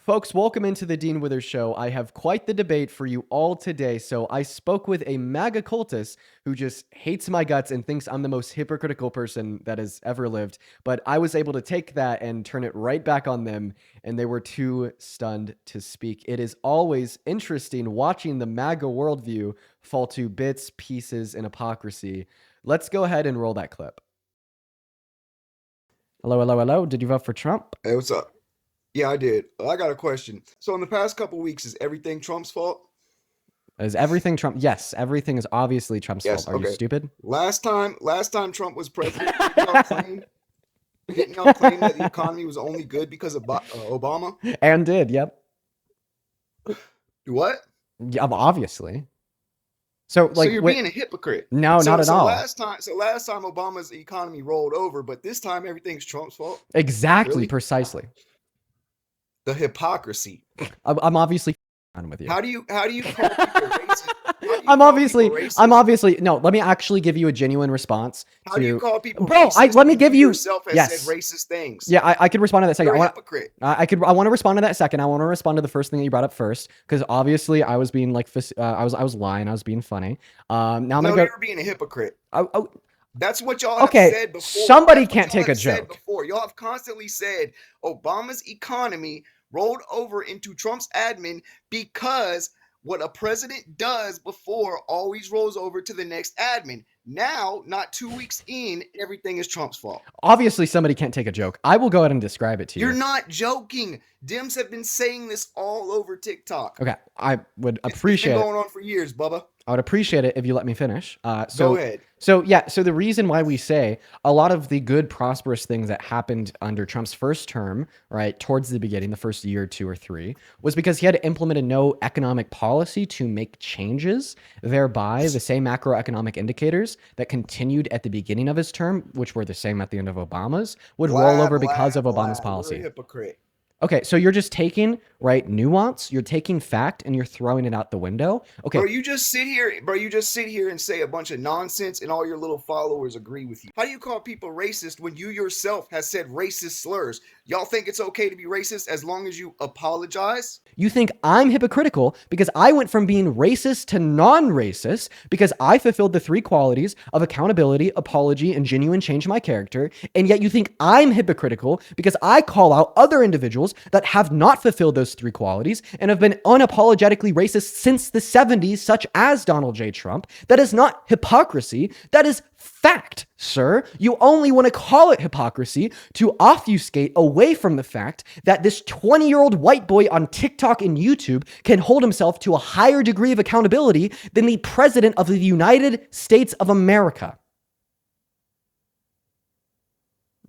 Folks, welcome into the Dean Withers Show. I have quite the debate for you all today. So I spoke with a MAGA cultist who just hates my guts and thinks I'm the most hypocritical person that has ever lived. But I was able to take that and turn it right back on them, and they were too stunned to speak. It is always interesting watching the MAGA worldview fall to bits, pieces, and hypocrisy. Let's go ahead and roll that clip. Hello, hello, hello. Did you vote for Trump? Hey, what's up? Yeah, I did. I got a question. So in the past couple weeks, is everything Trump's fault? Is everything Trump? Yes, everything is obviously Trump's Yes. fault. Are you Okay. stupid? Last time Trump was president, didn't y'all claim that the economy was only good because of Obama? And did, yep. What? Yeah, obviously. So, So like, you're wait, being a hypocrite. no, not at all. Last time Obama's economy rolled over, but this time everything's Trump's fault. Exactly, Really? precisely. The hypocrisy. I'm obviously on with you. How do you call people racist? I'm obviously no. Let me actually give you a genuine response. How do you call people bro? racist Let me give you. Yourself has Yes. said racist things. Yeah, I could respond to that second. You're a hypocrite. I want to respond to that second. I want to respond to the first thing that you brought up first, because obviously I was being like, I was lying. I was being funny. Now I'm gonna go. You're being a hypocrite. Oh, that's what y'all have okay, said before. Somebody can't take a joke. Y'all have constantly said Obama's economy rolled over into Trump's admin because what a president does before always rolls over to the next admin. Now, not 2 weeks in, everything is Trump's fault. Obviously, somebody can't take a joke. I will go ahead and describe it to you. You're not joking. Dems have been saying this all over TikTok. Okay, I would appreciate it. It's been going on for years, Bubba. I would appreciate it if you let me finish. Go ahead. So the reason why we say a lot of the good, prosperous things that happened under Trump's first term, right, towards the beginning, the first year, 2 or 3, was because he had implemented no economic policy to make changes, thereby the same macroeconomic indicators that continued at the beginning of his term, which were the same at the end of Obama's, would roll over because of Obama's policy. You're a hypocrite. Okay, so you're just taking, right, nuance, you're taking fact, and you're throwing it out the window. Okay. Bro, you just sit here and say a bunch of nonsense and all your little followers agree with you. How do you call people racist when you yourself has said racist slurs? Y'all think it's okay to be racist as long as you apologize? You think I'm hypocritical because I went from being racist to non-racist because I fulfilled the 3 qualities of accountability, apology, and genuine change in my character, and yet you think I'm hypocritical because I call out other individuals that have not fulfilled those 3 qualities and have been unapologetically racist since the 70s, such as Donald J. Trump. That is not hypocrisy. That is fact, sir. You only want to call it hypocrisy to obfuscate away from the fact that this 20-year-old white boy on TikTok and YouTube can hold himself to a higher degree of accountability than the president of the United States of America.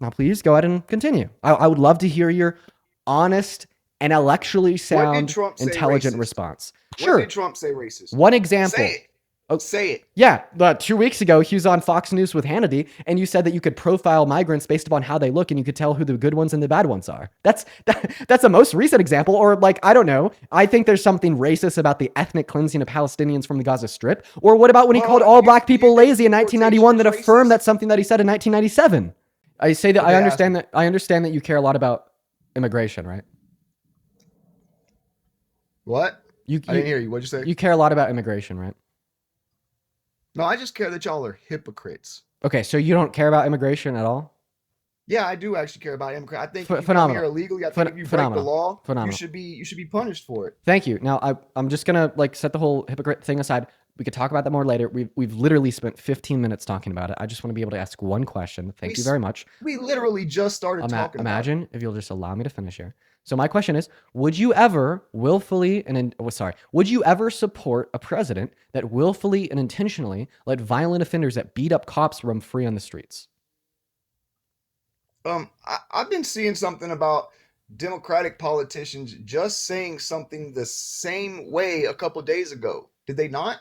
Now, please go ahead and continue. I would love to hear your honest, intellectually sound, intelligent response. Sure. What did Trump say racist? One example. Say it. Oh, say it. Yeah, 2 weeks ago, he was on Fox News with Hannity, and you said that you could profile migrants based upon how they look, and you could tell who the good ones and the bad ones are. That's the most recent example. Or, like, I don't know. I think there's something racist about the ethnic cleansing of Palestinians from the Gaza Strip. Or what about when he called all black people lazy in 1991 that affirmed that's something that he said in 1997? I say that I understand that you care a lot about immigration, right? What? I didn't hear you. What'd you say? You care a lot about immigration, right? No, I just care that y'all are hypocrites. Okay, so you don't care about immigration at all? Yeah, I do actually care about immigration. I think if you come here illegally, I think if you break the law, you should be punished for it. Thank you. Now I'm just gonna set the whole hypocrite thing aside. We could talk about that more later. We've literally spent 15 minutes talking about it. I just want to be able to ask one question. Thank you very much. We literally just started talking. Imagine if you'll just allow me to finish here. So my question is, would you ever would you ever support a president that willfully and intentionally let violent offenders that beat up cops roam free on the streets? I've been seeing something about Democratic politicians just saying something the same way a couple days ago. Did they not?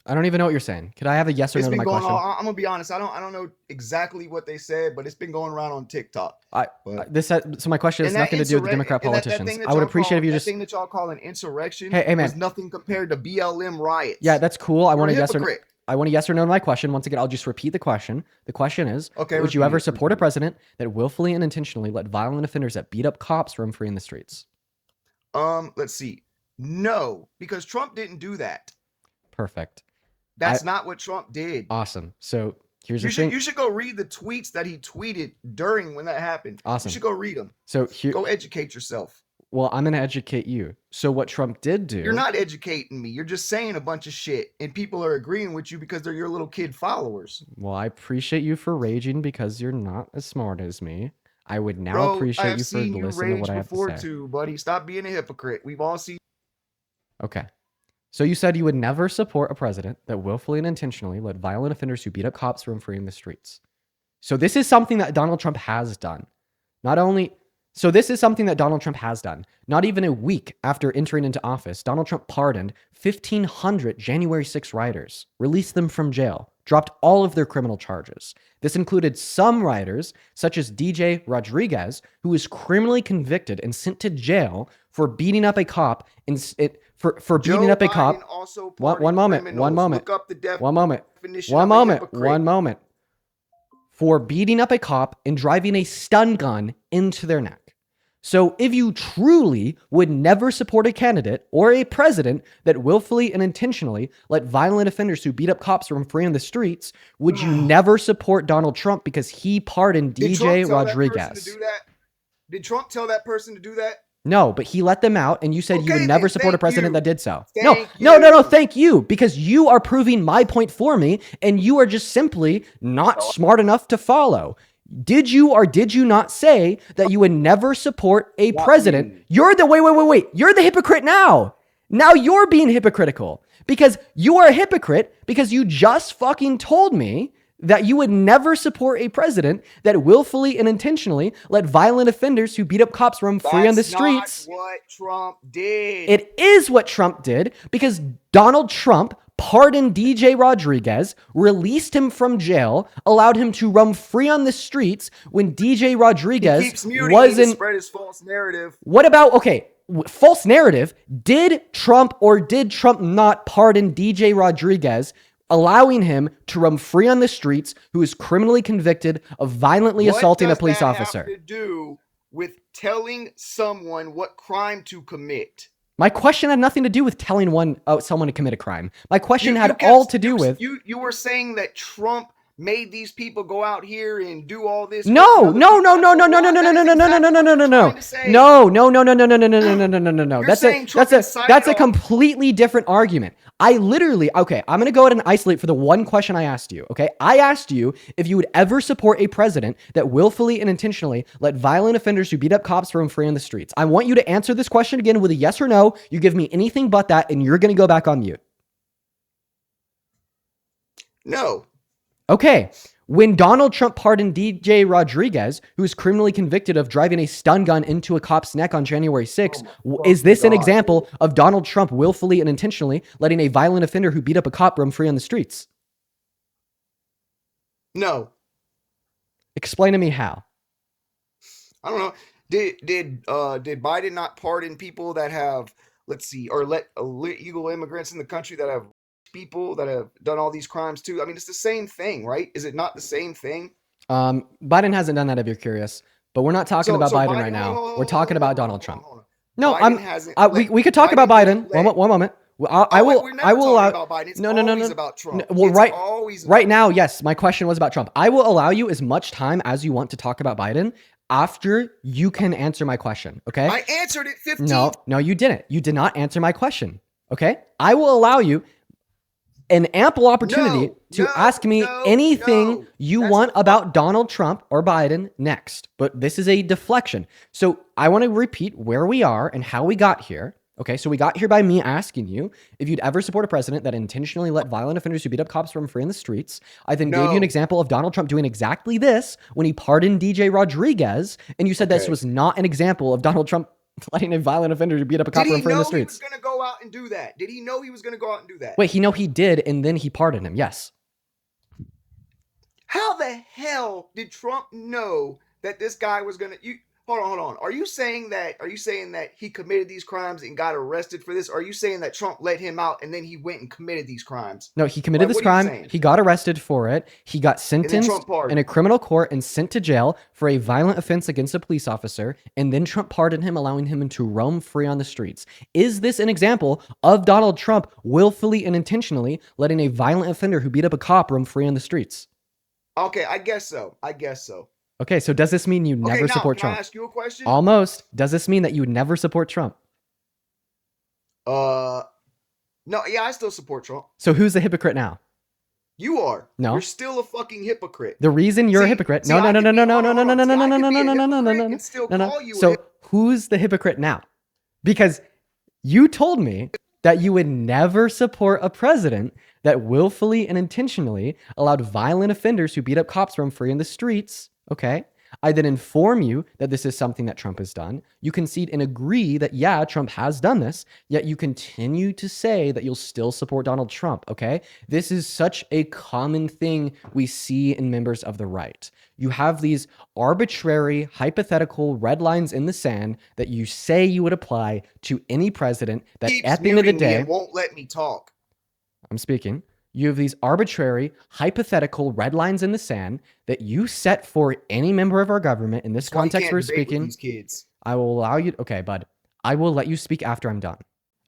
I don't even know what you're saying. Could I have a yes or no to my question? I'm gonna be honest. I don't know exactly what they said, but it's been going around on TikTok. So my question has nothing to do with the Democrat politicians. I would appreciate if you just thing that y'all call an insurrection. Hey man, is nothing compared to BLM riots. Yeah, that's cool. I want a yes or no to my question. Once again, I'll just repeat the question. The question is, would you ever support a president that willfully and intentionally let violent offenders that beat up cops roam free in the streets? Let's see. No, because Trump didn't do that. Perfect. That's not what Trump did. Awesome. So here's the You thing. should go read the tweets that he tweeted during when that happened. Awesome. You should go read them. So Go educate yourself. Well, I'm going to educate you. So what Trump did do... You're not educating me. You're just saying a bunch of shit, and people are agreeing with you because they're your little kid followers. Well, I appreciate you for raging because you're not as smart as me. I would now appreciate you for listening to what I have to say. Too, buddy. Stop being a hypocrite. We've all seen... Okay. So you said you would never support a president that willfully and intentionally let violent offenders who beat up cops roam free in the streets. So this is something that Donald Trump has done. This is something that Donald Trump has done. Not even a week after entering into office, Donald Trump pardoned 1,500 January 6 rioters, released them from jail, dropped all of their criminal charges. This included some rioters, such as DJ Rodriguez, who was criminally convicted and sent to jail for beating up a cop. For beating up a cop. One moment. For beating up a cop and driving a stun gun into their neck. So if you truly would never support a candidate or a president that willfully and intentionally let violent offenders who beat up cops roam free on the streets, would you never support Donald Trump because he pardoned DJ Rodriguez? Did Trump tell that person to do that? No, but he let them out, and you said you would never support a president that did so. No, thank you, because you are proving my point for me, and you are just simply not smart enough to follow. Did you or did you not say that you would never support a president? Wait. You're the hypocrite now. Now you're being hypocritical because you are a hypocrite because you just fucking told me that you would never support a president that willfully and intentionally let violent offenders who beat up cops roam free on the streets. That's not what Trump did. It is what Trump did because Donald Trump pardoned DJ Rodriguez, released him from jail, allowed him to roam free on the streets when DJ Rodriguez wasn't... spread his false narrative. What about, false narrative, did Trump not pardon DJ Rodriguez, allowing him to roam free on the streets, who is criminally convicted of violently assaulting a police officer? What does that have to do with telling someone what crime to commit? My question had nothing to do with telling someone to commit a crime. My question had all to do with... You were saying that Trump made these people go out here and do all this. No. That's a completely different argument. I literally, I'm going to go ahead and isolate for the one question I asked you, okay? I asked you if you would ever support a president that willfully and intentionally let violent offenders who beat up cops roam free on the streets. I want you to answer this question again with a yes or no. You give me anything but that, and you're going to go back on mute. No. Okay. When Donald Trump pardoned DJ Rodriguez, who is criminally convicted of driving a stun gun into a cop's neck on January 6th, is this an example of Donald Trump willfully and intentionally letting a violent offender who beat up a cop roam free on the streets? No. Explain to me how. I don't know. Did Biden not pardon people that have, or let illegal immigrants in the country that have people that have done all these crimes too? I mean, it's the same thing, right? Is it not the same thing? Biden hasn't done that, if you're curious, but we're not talking about Biden right now. We're talking about Donald Trump. No, we could talk about Biden. One moment. I will allow. No. Well, right now, yes. My question was about Trump. I will allow you as much time as you want to talk about Biden after you can answer my question. Okay. I answered it 15. No, you didn't. You did not answer my question. Okay. I will allow you an ample opportunity to ask me anything you want about Donald Trump or Biden next. But this is a deflection. So I want to repeat where we are and how we got here. Okay, so we got here by me asking you if you'd ever support a president that intentionally let violent offenders who beat up cops roam free in the streets. I then gave you an example of Donald Trump doing exactly this when he pardoned DJ Rodriguez, and you said this was not an example of Donald Trump letting a violent offender to beat up a cop roam free in the streets. Did he know he was going to go out and do that? Did he know he was going to go out and do that? Wait, he did, and then he pardoned him, yes. How the hell did Trump know that this guy was going to... hold on. Are you saying that he committed these crimes and got arrested for this? Or are you saying that Trump let him out and then he went and committed these crimes? No, he committed this what are you crime. saying? He got arrested for it. He got then sentenced Trump pardoned in a him. criminal court and sent to jail for a violent offense against a police officer. And then Trump pardoned him, allowing him to roam free on the streets. Is this an example of Donald Trump willfully and intentionally letting a violent offender who beat up a cop roam free on the streets? Okay, I guess so. Okay, so does this mean you Okay, never now, support can Trump? I ask you a question? Almost. Does this mean that you would never support Trump? No, yeah, I still support Trump. So who's the hypocrite now? You are. No. You're still a fucking hypocrite. The reason you're a See- hypocrite. see, No, I no, no, could no, be- no, no, hold no, on, no, no, see, no, I no, no, could no, be no, a no, no, no, hypocrite no, and still no, no. call you a So who's the hypocrite now? Because you told me that you would never support a president that willfully and intentionally allowed violent offenders who beat up cops roam free in the streets. Okay. I then inform you that this is something that Trump has done. You concede and agree that, yeah, Trump has done this, yet you continue to say that you'll still support Donald Trump, okay? This is such a common thing we see in members of the right. You have these arbitrary, hypothetical red lines in the sand that you say you would apply to any president that keeps at the end of the muting me day, and won't let me talk. I'm speaking. You have these arbitrary, hypothetical red lines in the sand that you set for any member of our government. In this That's why you context, can't we're debate with speaking. these kids. I will allow you. Okay, bud. I will let you speak after I'm done.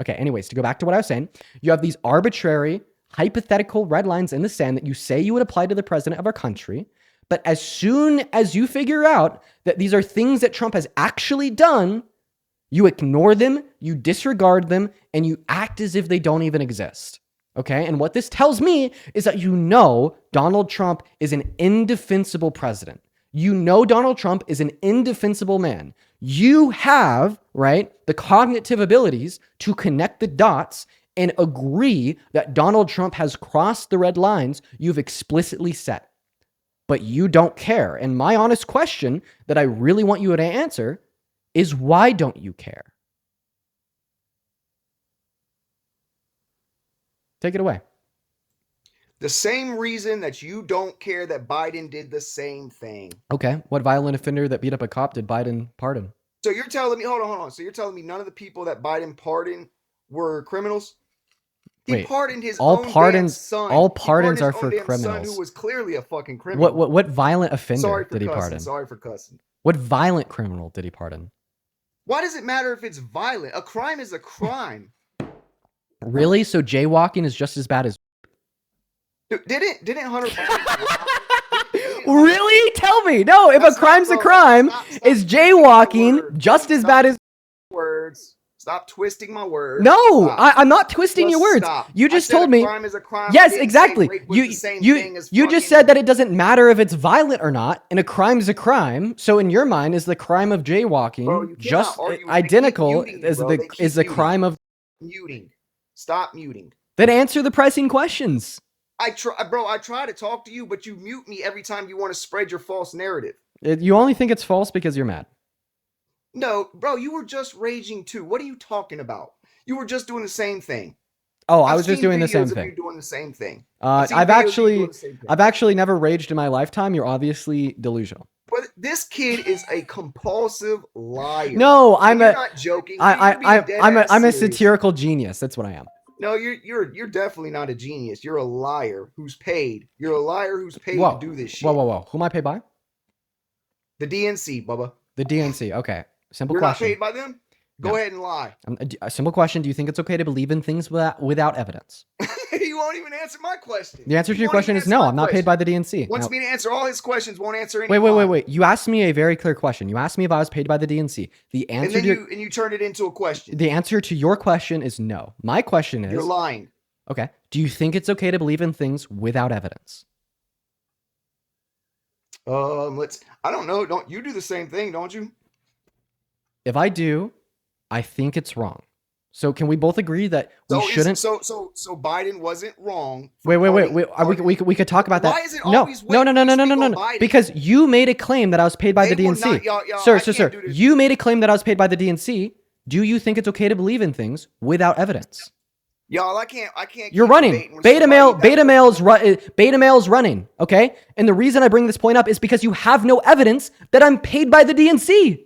Okay, anyways, to go back to what I was saying, you have these arbitrary, hypothetical red lines in the sand that you say you would apply to the president of our country. But as soon as you figure out that these are things that Trump has actually done, you ignore them, you disregard them, and you act as if they don't even exist. Okay, and what this tells me is that you know Donald Trump is an indefensible president. You know Donald Trump is an indefensible man. You have, right, the cognitive abilities to connect the dots and agree that Donald Trump has crossed the red lines you've explicitly set. But you don't care. And my honest question that I really want you to answer is, why don't you care? Take it away. The same reason that you don't care that Biden did the same thing. Okay. What violent offender that beat up a cop did Biden pardon? So you're telling me, hold on. So you're telling me none of the people that Biden pardoned were criminals? He Wait, pardoned his all own pardons- damn son. all He pardons pardoned are his for own damn criminals. son, who was clearly a fucking criminal. What violent offender Sorry for did he cussing. pardon? Sorry for cussing. What violent criminal did he pardon? Why does it matter if it's violent? A crime is a crime. Really? So jaywalking is just as bad as... Dude, didn't Hunter Biden Really? Tell me. No, if a crime's a crime, is jaywalking just as bad as... words? Stop twisting my words. No, Stop. I'm not twisting Just your words. stop. You I just said told a me... crime is a crime. I Yes, didn't say exactly. rape was the same thing as You just fucking- said that it doesn't matter if it's violent or not, and a crime's a crime. So in your mind, is the crime of jaywalking Bro, you cannot just argue. They keep identical muting, as bro. the They keep is the muting. crime of... muting. Stop muting. Then answer the pressing questions. I try to talk to you, but you mute me every time you want to spread your false narrative. You only think it's false because you're mad. No, bro, you were just raging too. What are you talking about? You were just doing the same thing. Oh, I I've was just seen doing the videos same of thing. You doing the same thing. I've seen videos of you actually doing the same thing. I've actually never raged in my lifetime. You're obviously delusional. But this kid is a compulsive liar. No, And you're not joking. You're being dead I'm ass a serious. satirical genius. That's what I am. No, you're definitely not a genius. You're a liar who's paid. You're a liar who's paid Whoa. to do this shit. Whoa. Who am I paid by? The DNC, Bubba. The DNC. Okay. Simple You're question. not paid by them? Go ahead and lie. A simple question. Do you think it's okay to believe in things without evidence? You won't even answer my question. The answer to You your won't question even is answer no. my I'm not paid question. by the DNC. Wants Now- me to answer all his questions, won't answer any. Wait. You asked me a very clear question. You asked me if I was paid by the DNC. The And answer then to you turned it into a question. the answer to your question is no. My question is, You're lying. okay, do you think it's okay to believe in things without evidence? I don't know. Don't you do the same thing, don't you? If I do, I think it's wrong. So can we both agree that we shouldn't? So Biden wasn't wrong. for Wait. pardoning- We could talk about that. Why is it No, always no. when we speak on No. Biden? Because you made a claim that I was paid by the They will DNC. not- y'all, I Sir. can't do this. You made a claim that I was paid by the DNC. Do you think it's okay to believe in things without evidence? Y'all, I can't. You're keep running. debating with Beta somebody that- male's running. Okay. And the reason I bring this point up is because you have no evidence that I'm paid by the DNC.